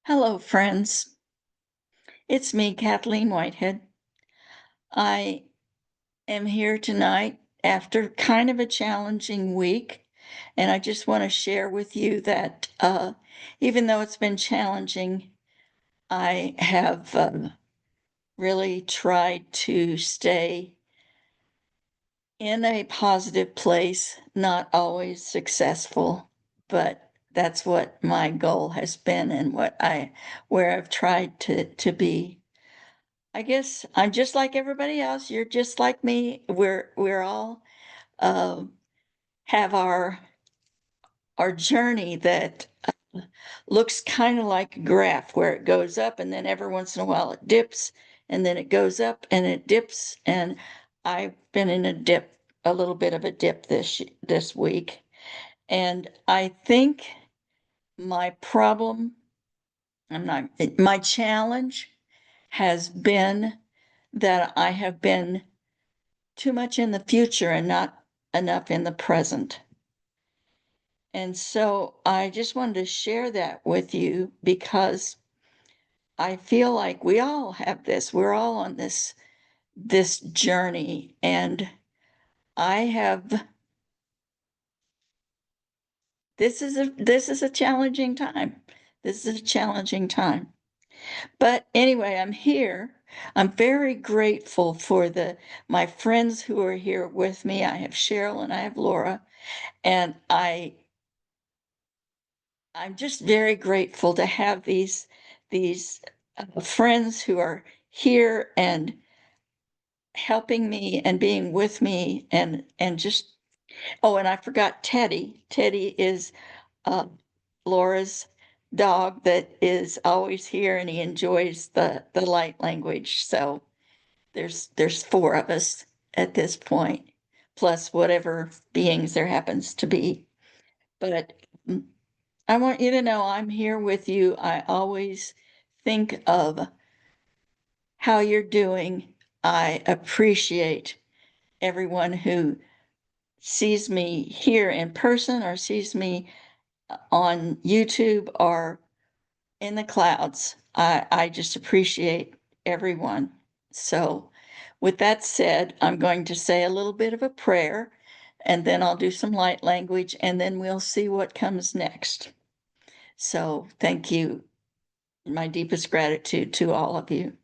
Hello, friends. It's me, Kathleen Whitehead. I am here tonight after kind of a challenging week, and I just want to share with you that even though it's been challenging, I have really tried to stay in a positive place, not always successful, but that's what my goal has been and where I've tried to be. I guess I'm just like everybody else. You're just like me. We're all uh, have our journey that looks kind of like a graph where it goes up and then every once in a while it dips and then it goes up and it dips. And I've been in a dip, a little bit of a dip this week. And I think my problem, I'm not, my challenge has been that I have been too much in the future and not enough in the present. And so I just wanted to share that with you because I feel like we all have this. We're all on this journey, and I have this is a challenging time. This is a challenging time. But anyway, I'm here. I'm very grateful for the my friends who are here with me. I have Cheryl and I have Laura, and I'm just very grateful to have these friends who are here and helping me and being with me and just oh, and I forgot Teddy. Teddy is uh, Laura's dog that is always here and he enjoys the light language. So there's four of us at this point, plus whatever beings there happens to be. But I want you to know I'm here with you. I always think of how you're doing. I appreciate everyone who sees me here in person or sees me on YouTube or in the clouds. I just appreciate everyone. So, with that said, I'm going to say a little bit of a prayer and then I'll do some light language and then we'll see what comes next. So, thank you. My deepest gratitude to all of you.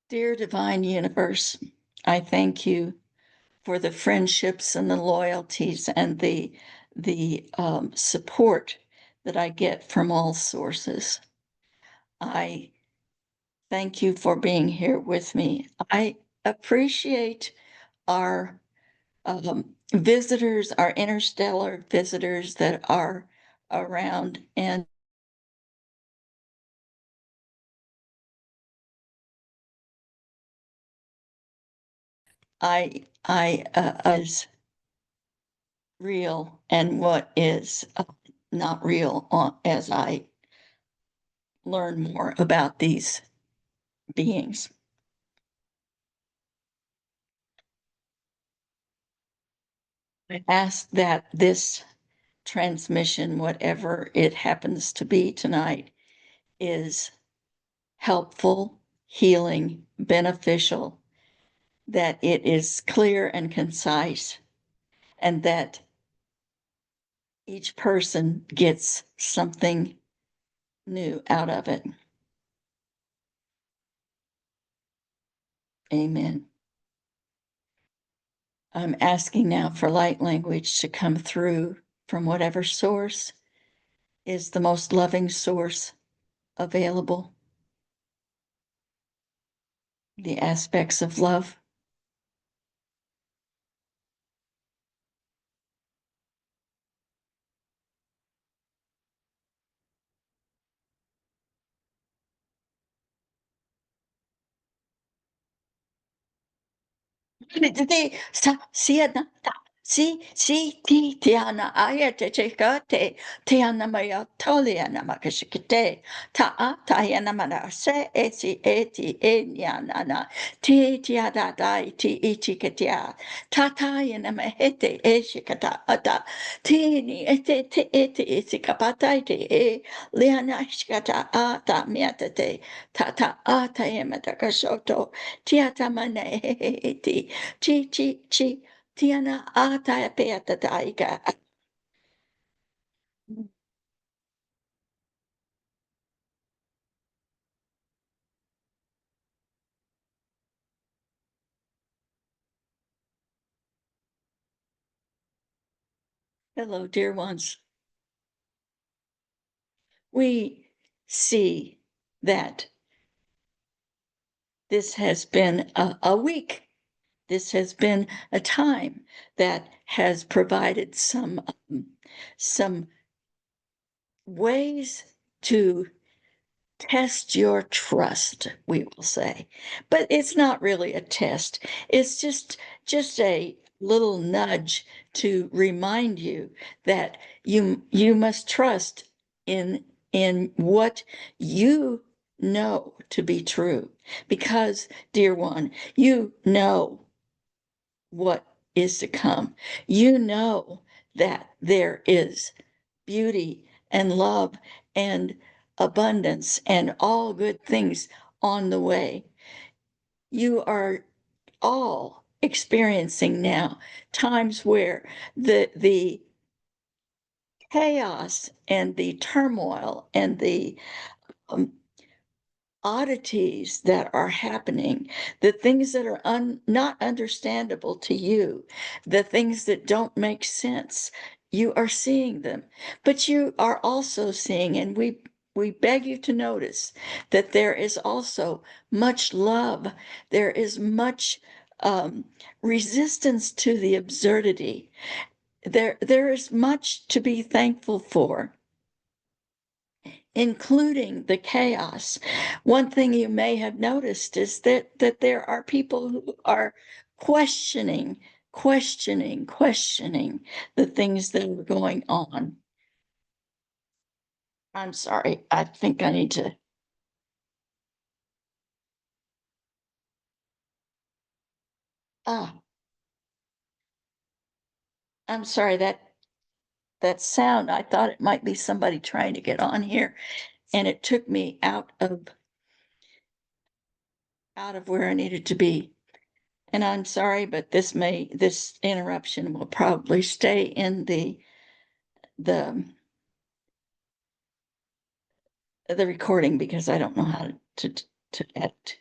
Dear Divine Universe, I thank you for the friendships and the loyalties and the support that I get from all sources. I thank you for being here with me. I appreciate our visitors, our interstellar visitors that are around, and I is real and what is not real as I learn more about these beings. I ask that this transmission, whatever it happens to be tonight, is helpful, healing, beneficial, that it is clear and concise, and that each person gets something new out of it. Amen. I'm asking now for light language to come through from whatever source is the most loving source available. The aspects of love. Si te ana aia te te te ana mai a tole ana makashikite, ta ana mana se e ni ana te ada dai te itikatia, tata ana mahete e shikata ata, te isikapata te leana shikata ata miata te, tata ata emata kashoto, tiata mana chi Tiana ata e peata taiga. Hello, dear ones. We see that this has been a week. This has been a time that has provided some ways to test your trust, we will say. But it's not really a test. It's just a little nudge to remind you that you must trust in what you know to be true. Because, dear one, you know what is to come. You know that there is beauty and love and abundance and all good things on the way. You are all experiencing now times where the chaos and the turmoil and the um, oddities that are happening, the things that are not understandable to you, the things that don't make sense, you are seeing them. But you are also seeing, and we beg you to notice that there is also much love. There is much resistance to the absurdity. There is much to be thankful for, including the chaos. One thing you may have noticed is that there are people who are questioning the things that are going on. I'm sorry. I think I need to. Ah, I'm sorry that sound. I thought it might be somebody trying to get on here, and it took me out of where I needed to be. And I'm sorry, but this interruption will probably stay in the the recording because I don't know how to edit.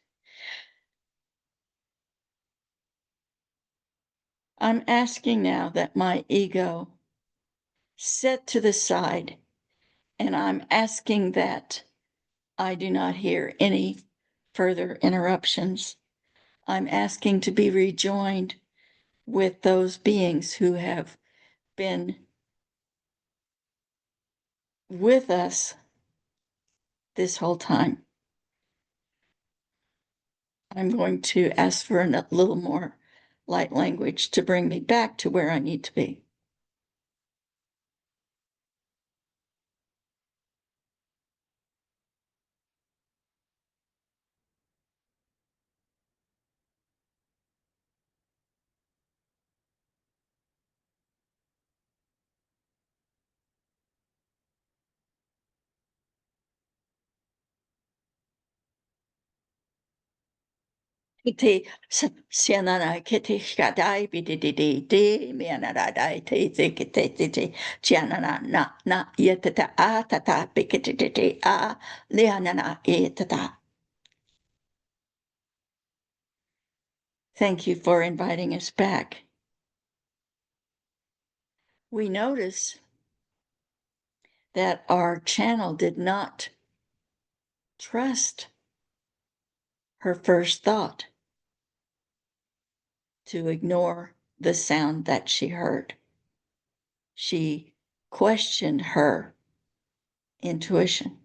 I'm asking now that my ego set to the side, and I'm asking that I do not hear any further interruptions. I'm asking to be rejoined with those beings who have been with us this whole time. I'm going to ask for a little more light language to bring me back to where I need to be. Iti sianana kiti shkadai bidididi mianada dai te zikite chianana na yetata a tata bikititi a lianana yetata. Thank you for inviting us back. We notice that our channel did not trust her first thought to ignore the sound that she heard. She questioned her intuition.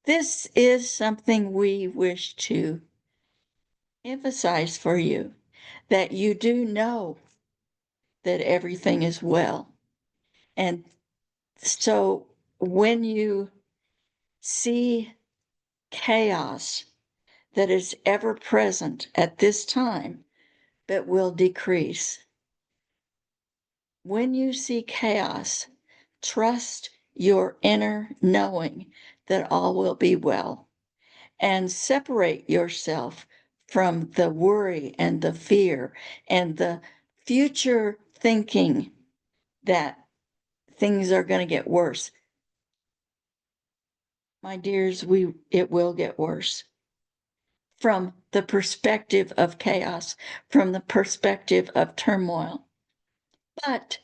This is something we wish to emphasize for you, that you do know that everything is well. And so when you see chaos that is ever present at this time but will decrease, when you see chaos, trust your inner knowing that all will be well, and separate yourself from the worry and the fear and the future thinking that things are going to get worse. My dears, it will get worse from the perspective of chaos, from the perspective of turmoil. But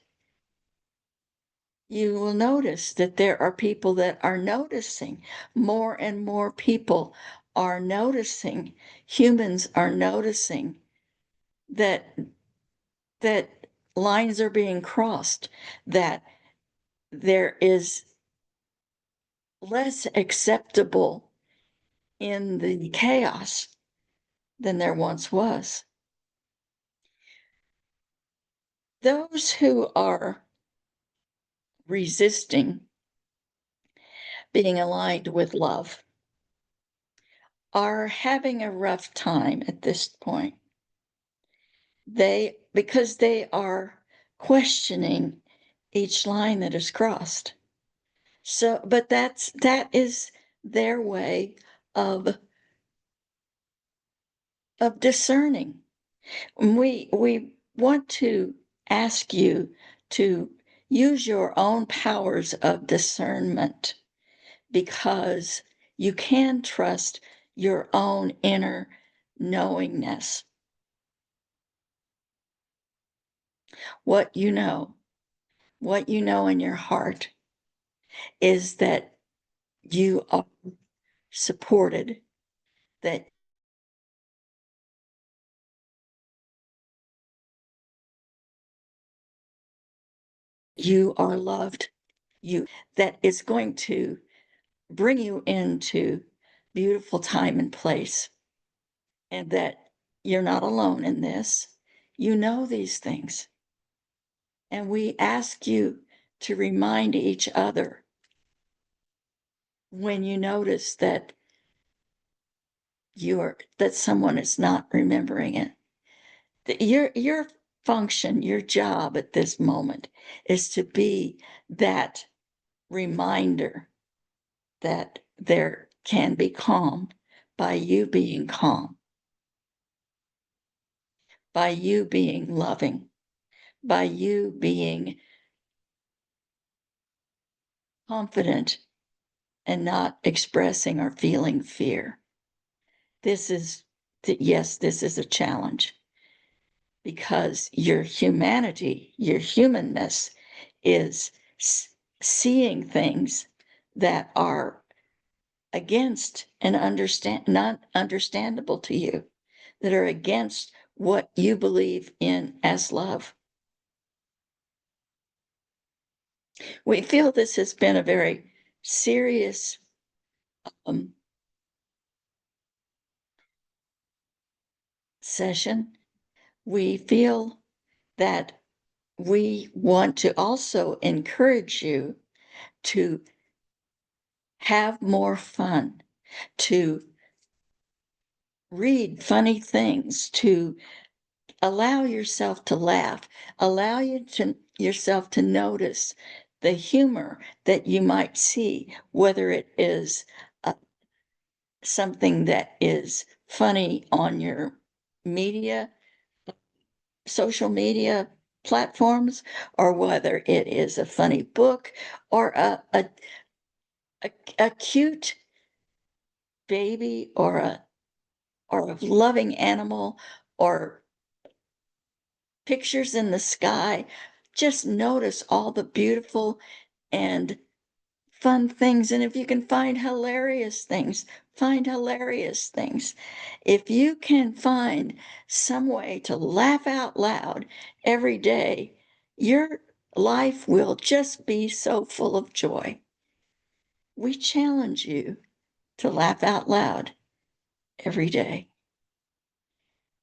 you will notice that there are people that are noticing. More and more people are noticing, humans are noticing that that lines are being crossed, that there is less acceptable in the chaos than there once was. Those who are resisting being aligned with love are having a rough time at this point. Because they are questioning each line that is crossed. So, but that is their way of discerning. We want to ask you to use your own powers of discernment, because you can trust your own inner knowingness. What you know, what you know in your heart is that you are supported, that you are loved, that is going to bring you into beautiful time and place, and that you're not alone in this. You know these things. And we ask you to remind each other when you notice that someone is not remembering it. Your function, your job at this moment is to be that reminder that there can be calm by you being calm, by you being loving, by you being confident and not expressing or feeling fear. This is, yes, this is a challenge, because your humanity, your humanness is seeing things that are against and not understandable to you, that are against what you believe in as love. We feel this has been a very serious um, session. We feel that we want to also encourage you to have more fun, to read funny things, to allow yourself to laugh, allow yourself to notice the humor that you might see, whether it is uh, something that is funny on your media, social media platforms, or whether it is a funny book, or a cute baby, or a loving animal, or pictures in the sky. Just notice all the beautiful and fun things. And if you can find hilarious things, find hilarious things. If you can find some way to laugh out loud every day, your life will just be so full of joy. We challenge you to laugh out loud every day.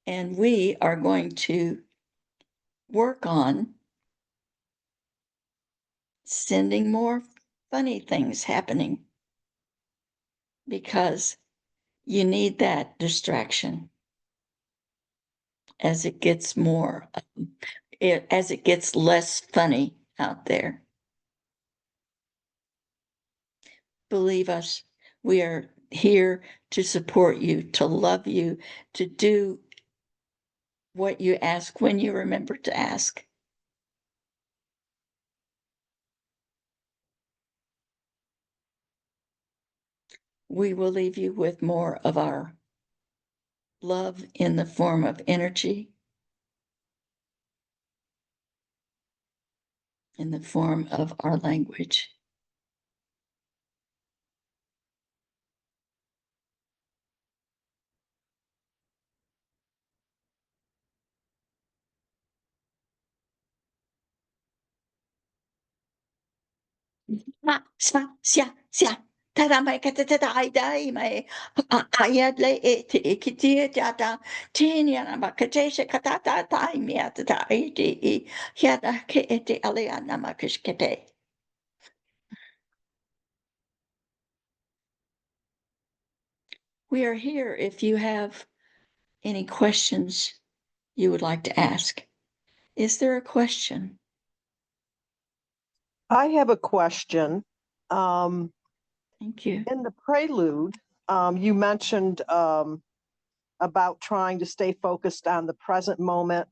And we are going to work on sending more funny things happening because you need that distraction as it gets more, as it gets less funny out there. Believe us, we are here to support you, to love you, to do what you ask when you remember to ask. We will leave you with more of our love in the form of energy, in the form of our language. Ma sa sia sia tada mai kata tada ai dai mai ai le e te e kiti e tata tini ana ma kate se kata ta tai mi ata ta ai te I hiata ke e te ale ana ma kishkete. We are here if you have any questions you would like to ask. Is there a question? I have a question. Um, Thank you. in the prelude, you mentioned about trying to stay focused on the present moment,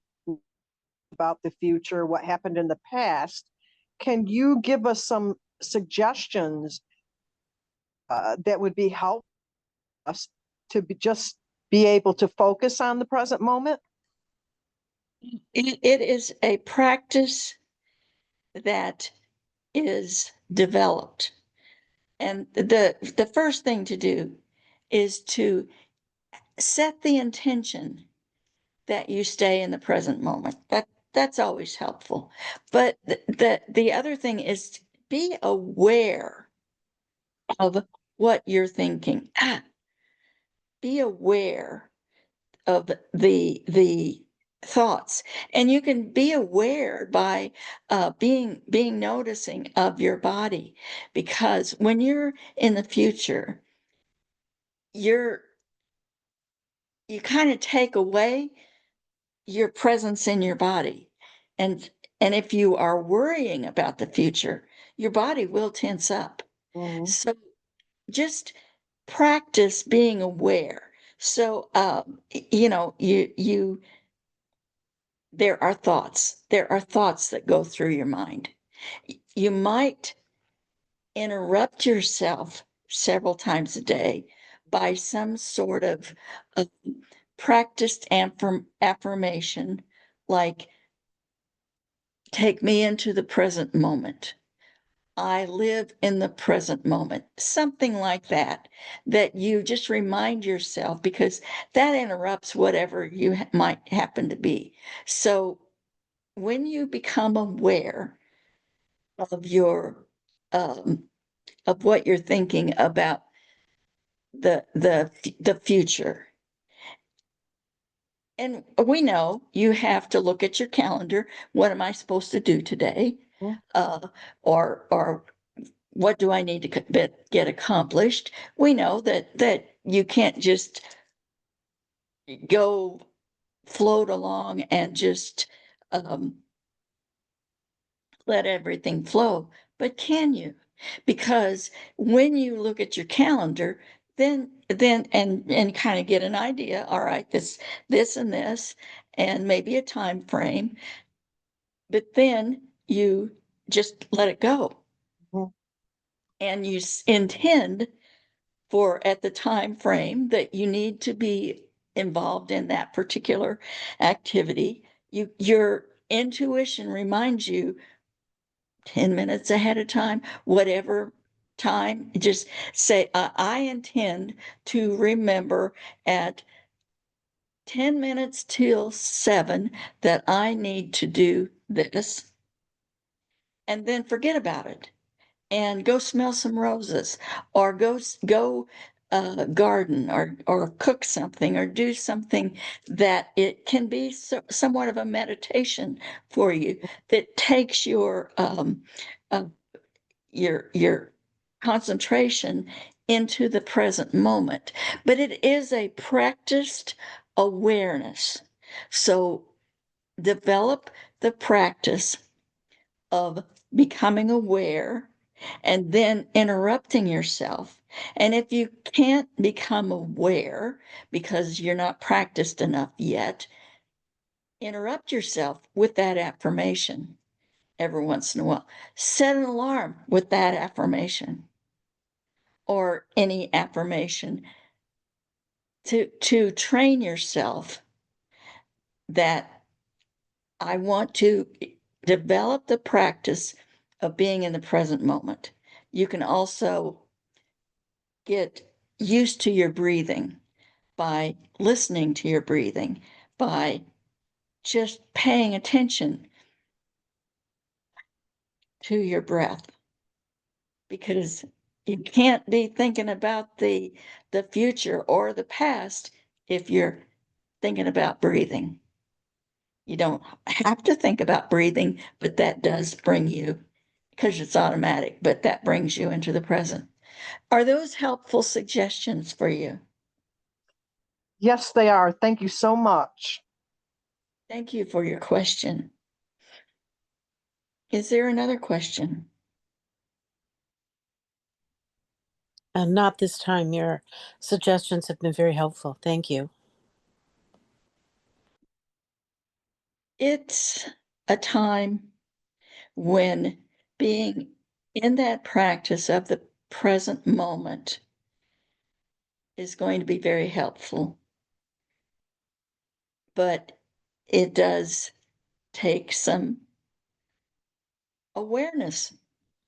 about the future, what happened in the past. Can you give us some suggestions that would be helpful us to just be able to focus on the present moment? It is a practice that is developed. And the first thing to do is to set the intention that you stay in the present moment. That's always helpful. But the other thing is be aware of what you're thinking. Be aware of the thoughts, and you can be aware by being noticing of your body, because when you're in the future, you're you kind of take away your presence in your body, and if you are worrying about the future, your body will tense up. Mhm. So just practice being aware. So you there are thoughts that go through your mind. You might interrupt yourself several times a day by some sort of practiced affirmation, like, take me into the present moment. I live in the present moment, something like that, that you just remind yourself, because that interrupts whatever you might happen to be. So when you become aware of your um, of what you're thinking about the future, and we know you have to look at your calendar. What am I supposed to do today? Mhm. Or what do I need to get accomplished? We know that you can't just go float along and just um, let everything flow. But can you? Because when you look at your calendar, then and kind of get an idea, all right, this and this, and maybe a time frame, but then you just let it go, Mhm. and you intend for at the time frame that you need to be involved in that particular activity. Your intuition reminds you 10 minutes ahead of time, whatever time, just say, I intend to remember at 10 minutes till 7 that I need to do this, and then forget about it and go smell some roses, or go garden or cook something or do something that it can be somewhat of a meditation for you that takes uh, your concentration into the present moment. But it is a practiced awareness. So develop the practice of becoming aware and then interrupting yourself. And if you can't become aware because you're not practiced enough yet, interrupt yourself with that affirmation every once in a while. Set an alarm with that affirmation or any affirmation to train yourself that I want to develop the practice of being in the present moment. You can also get used to your breathing by listening to your breathing, by just paying attention to your breath, because you can't be thinking about the future or the past if you're thinking about breathing. You don't have to think about breathing, but that does bring you, because it's automatic, but that brings you into the present. Are those helpful suggestions for you? Yes, they are. Thank you so much. Thank you for your question. Is there another question? And not this time. Your suggestions have been very helpful. Thank you. It's a time when being in that practice of the present moment is going to be very helpful. But it does take some awareness.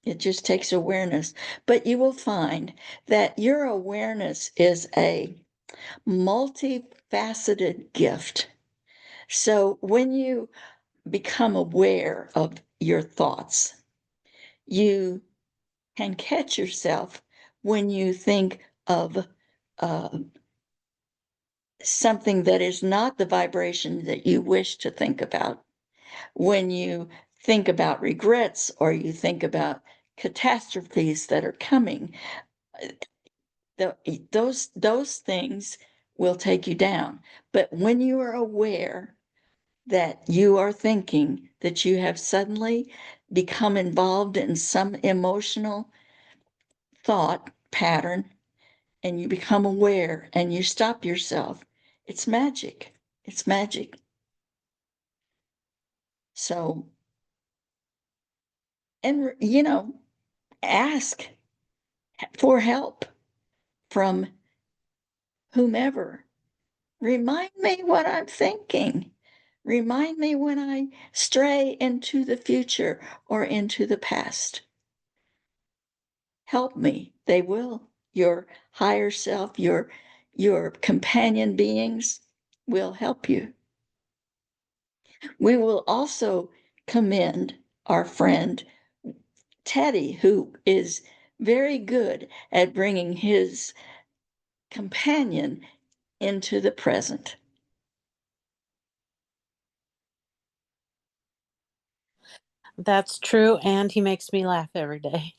It just takes awareness. But you will find that your awareness is a multifaceted gift. So when you become aware of your thoughts, you can catch yourself when you think of uh, something that is not the vibration that you wish to think about. When you think about regrets or you think about catastrophes that are coming, those things will take you down. But when you are aware that you are thinking that you have suddenly become involved in some emotional thought pattern and you become aware and you stop yourself, it's magic. It's magic. So, and ask for help from whomever. Remind me what I'm thinking. Remind me when I stray into the future or into the past. Help me. They will. Your higher self, your companion beings will help you. We will also commend our friend Teddy, who is very good at bringing his companion into the present. That's true. And he makes me laugh every day.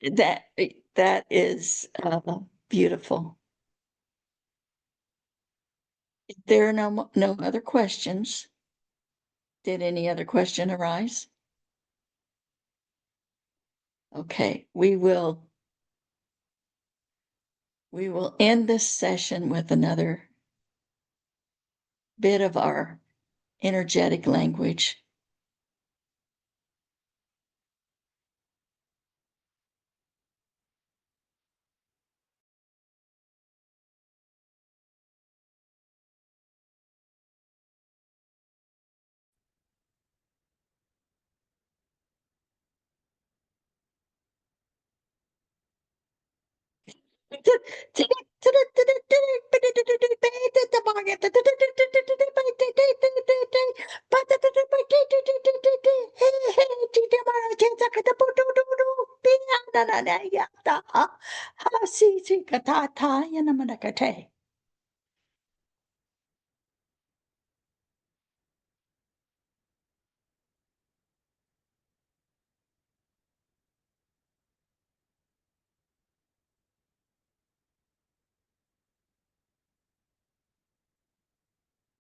That is beautiful. If there are no other questions, did any other question arise? Okay, we will end this session with another bit of our energetic language. na na yata ha. Ha si si katata yana manakate.